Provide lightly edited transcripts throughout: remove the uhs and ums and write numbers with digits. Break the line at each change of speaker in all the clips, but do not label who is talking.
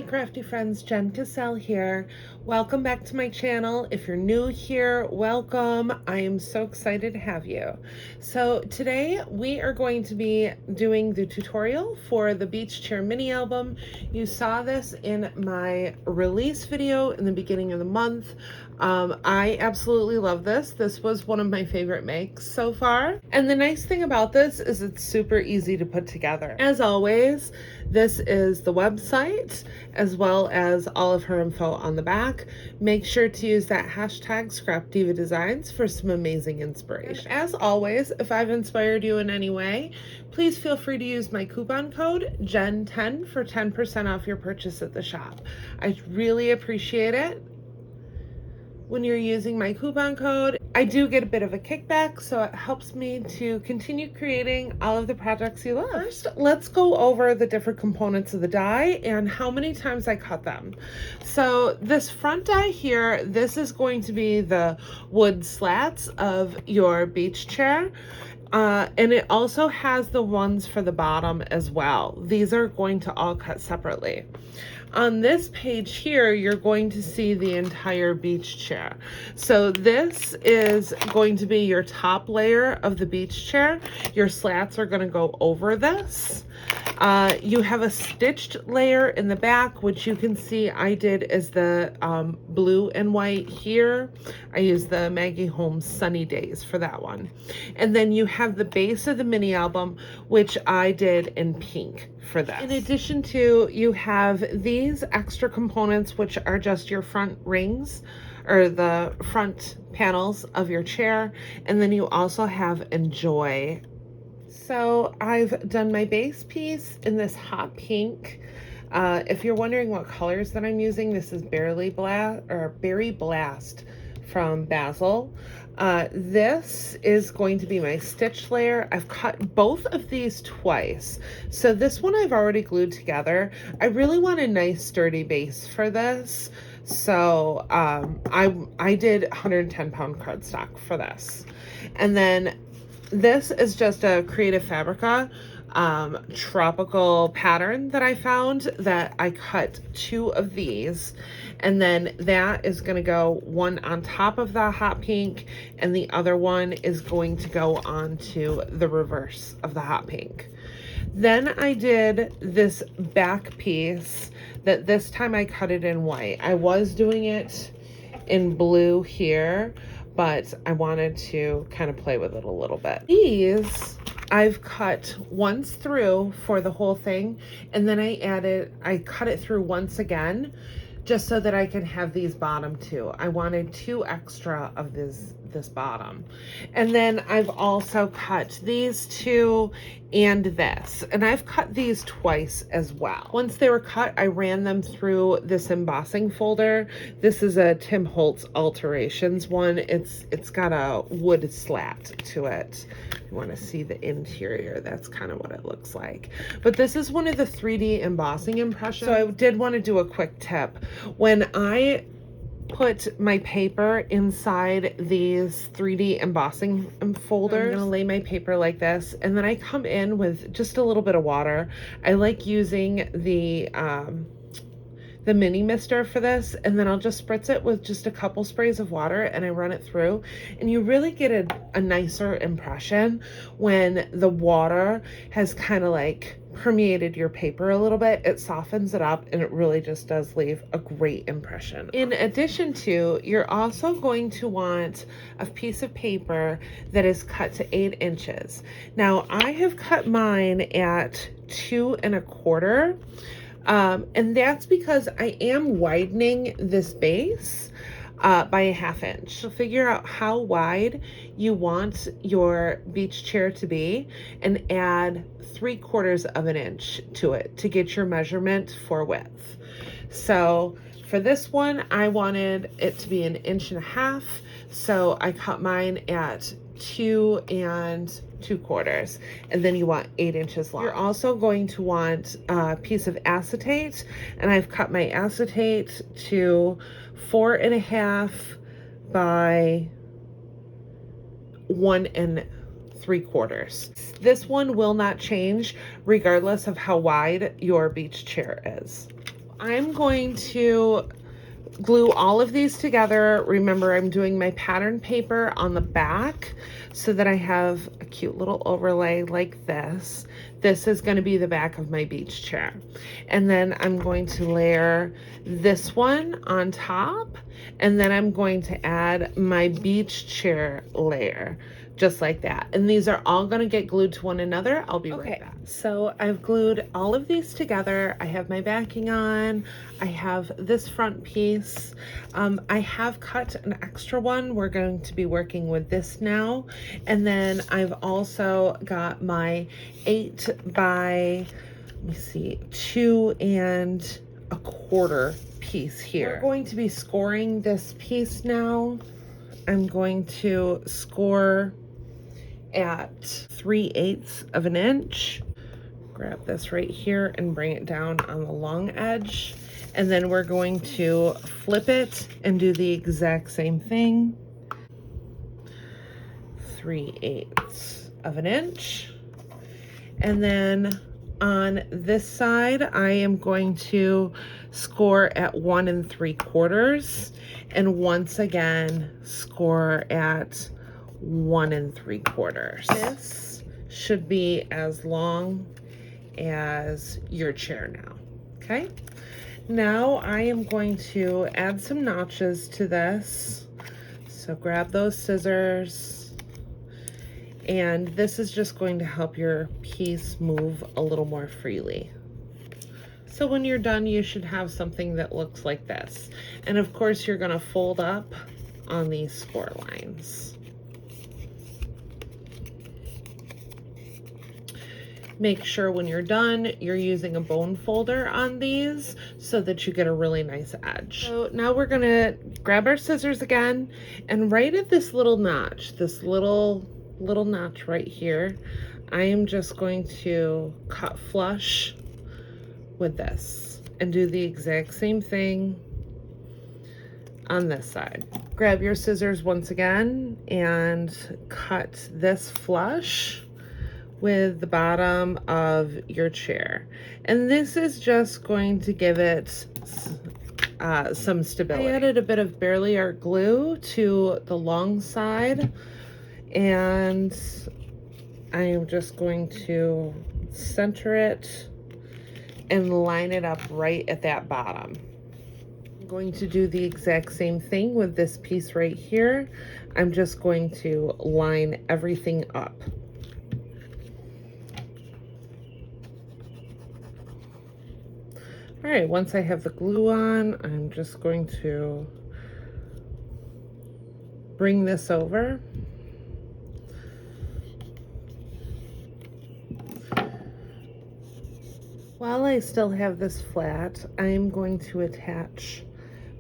crafty friends, Jen Cassell here. Welcome back to my channel. If you're new here, welcome. I am so excited to have you. So today we are going to be doing the tutorial for the beach chair mini album. You saw this in my release video in the beginning of the month. I absolutely love this. This was one of my favorite makes so far. And the nice thing about this is it's super easy to put together. As always, this is the website as well as all of her info on the back. Make sure to use that hashtag Scrapdiva Designs for some amazing inspiration. As always, if I've inspired you in any way, please feel free to use my coupon code JEN10 for 10% off your purchase at the shop. I really appreciate it. When you're using my coupon code, I do get a bit of a kickback, so it helps me to continue creating all of the projects you love. First, let's go over the different components of the die and how many times I cut them. So this front die here, this is going to be the wood slats of your beach chair. And it also has the ones for the bottom as well. These are going to all cut separately. On this page here, you're going to see the entire beach chair. So this is going to be your top layer of the beach chair. Your slats are going to go over this. You have a stitched layer in the back, which you can see I did as the blue and white here. I used the Maggie Holmes Sunny Days for that one. And then you have the base of the mini album, which I did in pink for this. In addition to, you have these extra components, which are just your front rings or the front panels of your chair. And then you also have Enjoy. So I've done my base piece in this hot pink. If you're wondering what colors that I'm using, this is Berry Blast from Basil. This is going to be my stitch layer. I've cut both of these twice. So this one I've already glued together. I really want a nice sturdy base for this. So I did 110-pound cardstock for this. And then this is just a Creative Fabrica tropical pattern that I found that I cut 2 of these, and then that is going to go one on top of the hot pink and the other one is going to go onto the reverse of the hot pink. Then I did this back piece that this time I cut it in white. I was doing it in blue here, but I wanted to kind of play with it a little bit. These I've cut once through for the whole thing, and then I cut it through once again, just so that I can have these bottom 2. I wanted 2 extra of this bottom. And then I've also cut these 2 and this, and I've cut these twice as well. Once they were cut, I ran them through this embossing folder. This is a Tim Holtz Alterations one. It's got a wood slat to it. You want to see the interior, that's kind of what it looks like. But this is one of the 3D embossing impressions. So I did want to do a quick tip. When I put my paper inside these 3D embossing folders, I'm gonna lay my paper like this, and then I come in with just a little bit of water. I like using the mini mister for this, and then I'll just spritz it with just a couple sprays of water and I run it through, and you really get a nicer impression when the water has kind of like permeated your paper a little bit. It softens it up and it really just does leave a great impression. In addition to, you're also going to want a piece of paper that is cut to 8 inches. Now I have cut mine at 2 1/4. And that's because I am widening this base by a 1/2 inch. So figure out how wide you want your beach chair to be and add 3/4 of an inch to it to get your measurement for width. So for this one, I wanted it to be 1.5 inches. So I cut mine at 2 2/4, and then you want 8 inches long. You're also going to want a piece of acetate, and I've cut my acetate to 4.5 by 1 3/4. This one will not change regardless of how wide your beach chair is. I'm going to glue all of these together. Remember, I'm doing my pattern paper on the back so that I have a cute little overlay like this. This is going to be the back of my beach chair. And then I'm going to layer this one on top, and then I'm going to add my beach chair layer, just like that. And these are all going to get glued to one another. I'll be right back. So I've glued all of these together. I have my backing on. I have this front piece. I have cut an extra one. We're going to be working with this now. And then I've also got my 8 by, let me see, 2 1/4 piece here. We're going to be scoring this piece now. I'm going to score at 3/8 of an inch. Grab this right here and bring it down on the long edge. And then we're going to flip it and do the exact same thing. 3/8 of an inch. And then on this side, I am going to score at 1 3/4. And once again, score at 1 3/4. This should be as long as your chair now. Okay, now I am going to add some notches to this. So grab those scissors, and this is just going to help your piece move a little more freely. So when you're done, you should have something that looks like this. And of course, you're going to fold up on these score lines. Make sure when you're done, you're using a bone folder on these so that you get a really nice edge. So now we're gonna grab our scissors again, and right at this little notch, this little notch right here, I am just going to cut flush with this and do the exact same thing on this side. Grab your scissors once again and cut this flush with the bottom of your chair. And this is just going to give it some stability. I added a bit of Barely Art glue to the long side, and I am just going to center it and line it up right at that bottom. I'm going to do the exact same thing with this piece right here. I'm just going to line everything up. All right, once I have the glue on, I'm just going to bring this over. While I still have this flat, I'm going to attach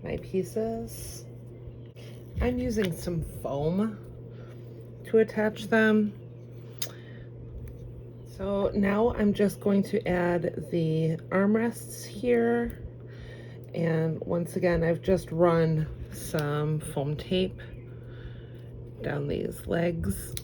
my pieces. I'm using some foam to attach them. So now I'm just going to add the armrests here. And once again, I've just run some foam tape down these legs.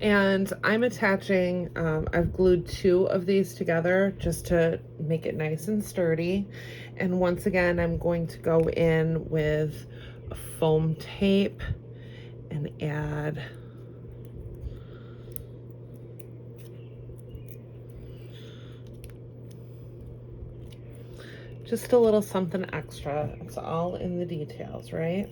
And I'm attaching, I've glued 2 of these together just to make it nice and sturdy. And once again, I'm going to go in with a foam tape and add just a little something extra. It's all in the details, right?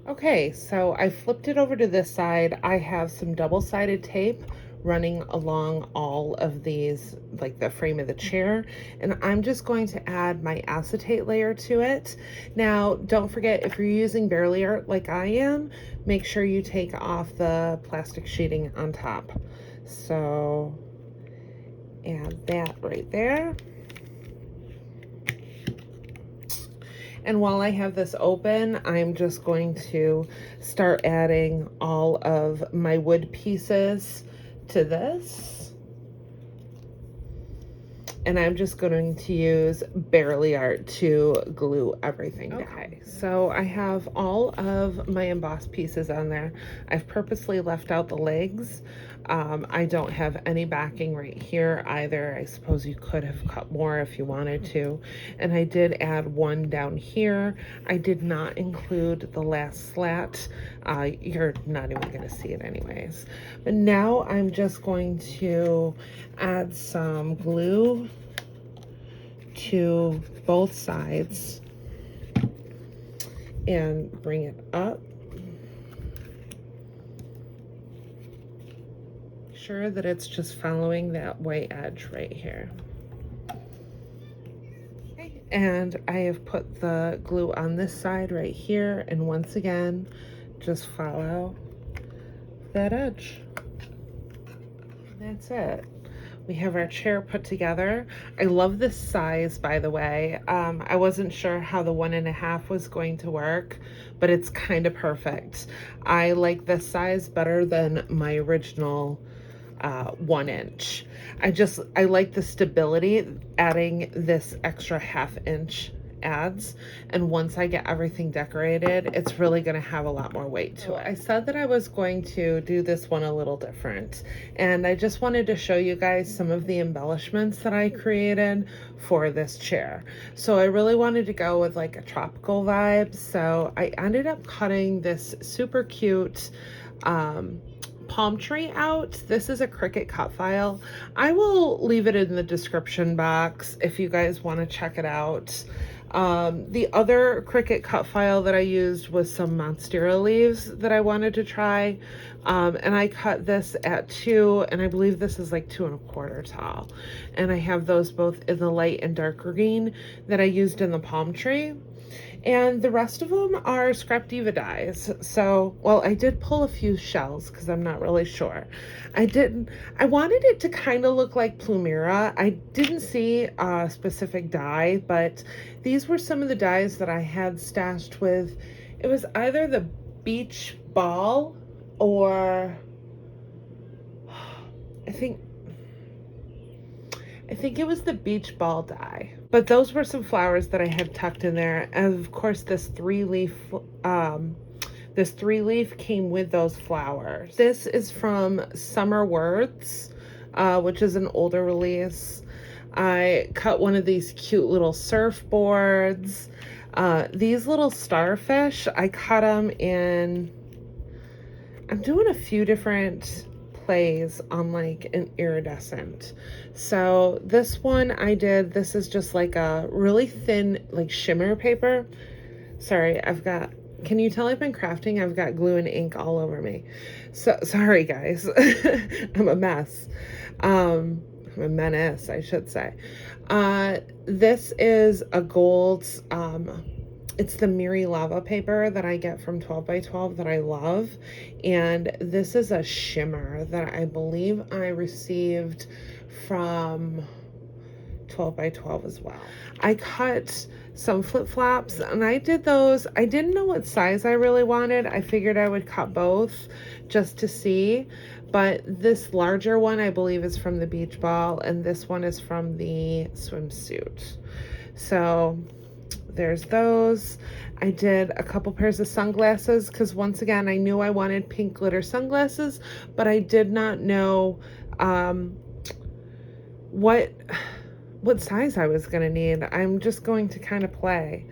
Okay, so I flipped it over to this side. I have some double-sided tape running along all of these, like the frame of the chair, and I'm just going to add my acetate layer to it. Now, don't forget, if you're using Barely Art like I am, make sure you take off the plastic sheeting on top. So, add that right there. And while I have this open, I'm just going to start adding all of my wood pieces to this. And I'm just going to use Barely Art to glue everything down. Okay, so I have all of my embossed pieces on there. I've purposely left out the legs. I don't have any backing right here either. I suppose you could have cut more if you wanted to. And I did add one down here. I did not include the last slat. You're not even going to see it anyways. But now I'm just going to add some glue to both sides and bring it up. Sure that it's just following that white edge right here. Okay. And I have put the glue on this side right here, and once again, just follow that edge. That's it. We have our chair put together. I love this size, by the way. I wasn't sure how the 1.5 was going to work, but it's kind of perfect. I like this size better than my original 1 inch. I like the stability adding this extra 1/2 inch adds, and once I get everything decorated, it's really going to have a lot more weight to it. I said that I was going to do this one a little different, and I just wanted to show you guys some of the embellishments that I created for this chair. So I really wanted to go with like a tropical vibe, so I ended up cutting this super cute palm tree out. This is a Cricut cut file. I will leave it in the description box if you guys want to check it out. The other Cricut cut file that I used was some monstera leaves that I wanted to try. And I cut this at 2, and I believe this is like 2 1/4 tall. And I have those both in the light and dark green that I used in the palm tree. And the rest of them are Scrapdiva dies. So, well, I did pull a few shells because I'm not really sure. I wanted it to kind of look like Plumera. I didn't see a specific dye, but these were some of the dyes that I had stashed with. It was either the beach ball or I think it was the beach ball dye. But those were some flowers that I had tucked in there. And of course, this 3-leaf came with those flowers. This is from Summer Words, which is an older release. I cut one of these cute little surfboards. These little starfish, I cut them in, I'm doing a few different plays on like an iridescent. So this one I did, this is just like a really thin like shimmer paper. Sorry, can you tell I've been crafting? I've got glue and ink all over me. So sorry guys. I'm a mess. I'm a menace, I should say. This is a gold, it's the Miri lava paper that I get from 12 by 12 that I love. And this is a shimmer that I believe I received from 12 by 12 as well. I cut some flip-flops and I did those. I didn't know what size I really wanted. I figured I would cut both just to see. But this larger one I believe is from the beach ball, and this one is from the swimsuit. So there's those. I did a couple pairs of sunglasses because once again I knew I wanted pink glitter sunglasses, but I did not know what size I was gonna need. I'm just going to kind of play.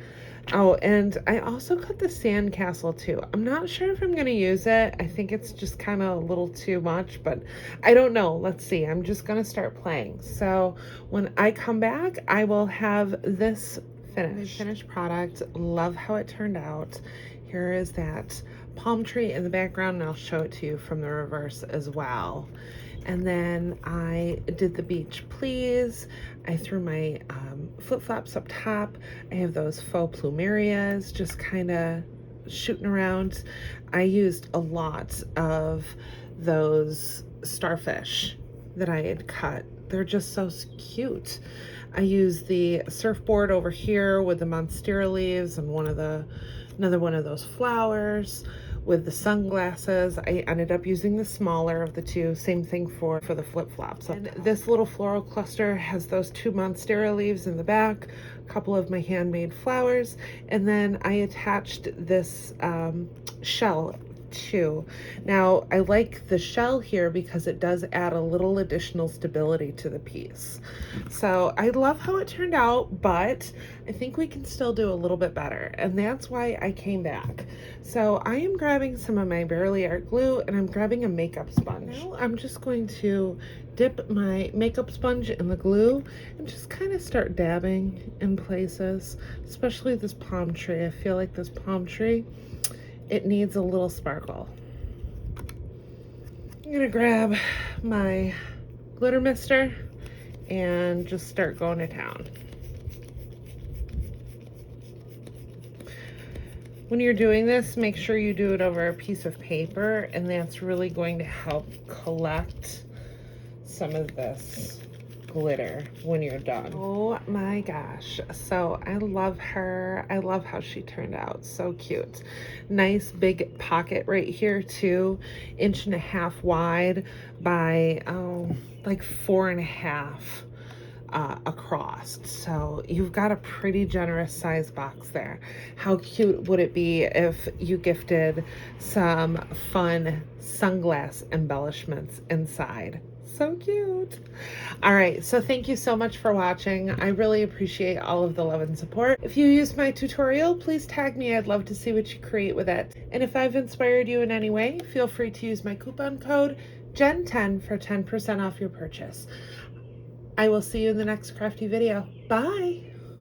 Oh, and I also cut the sandcastle too. I'm not sure if I'm gonna use it. I think it's just kind of a little too much, but I don't know. Let's see. I'm just gonna start playing. So when I come back, I will have this finished product. Love how it turned out. Here is that palm tree in the background, and I'll show it to you from the reverse as well. And then I did the beach please. I threw my flip-flops up top. I have those faux plumerias just kind of shooting around. I used a lot of those starfish that I had cut. They're just so cute. I used the surfboard over here with the monstera leaves and another one of those flowers. With the sunglasses, I ended up using the smaller of the two. Same thing for the flip-flops. And this little floral cluster has those 2 monstera leaves in the back, a couple of my handmade flowers, and then I attached this shell too. Now, I like the shell here because it does add a little additional stability to the piece. So I love how it turned out, but I think we can still do a little bit better, and that's why I came back. So I am grabbing some of my Barely Art glue, and I'm grabbing a makeup sponge. Now I'm just going to dip my makeup sponge in the glue and just kind of start dabbing in places, especially this palm tree. I feel like this palm tree, it needs a little sparkle. I'm gonna grab my glitter mister and just start going to town. When you're doing this, make sure you do it over a piece of paper, and that's really going to help collect some of this glitter when you're done. Oh my gosh. So I love her. I love how she turned out. So cute. Nice big pocket right here too. 1.5 inches wide by like 4.5 across. So you've got a pretty generous size box there. How cute would it be if you gifted some fun sunglass embellishments inside? So cute. All right, so thank you so much for watching. I really appreciate all of the love and support. If you used my tutorial, please tag me. I'd love to see what you create with it. And if I've inspired you in any way, feel free to use my coupon code JEN10 for 10% off your purchase. I will see you in the next crafty video. Bye.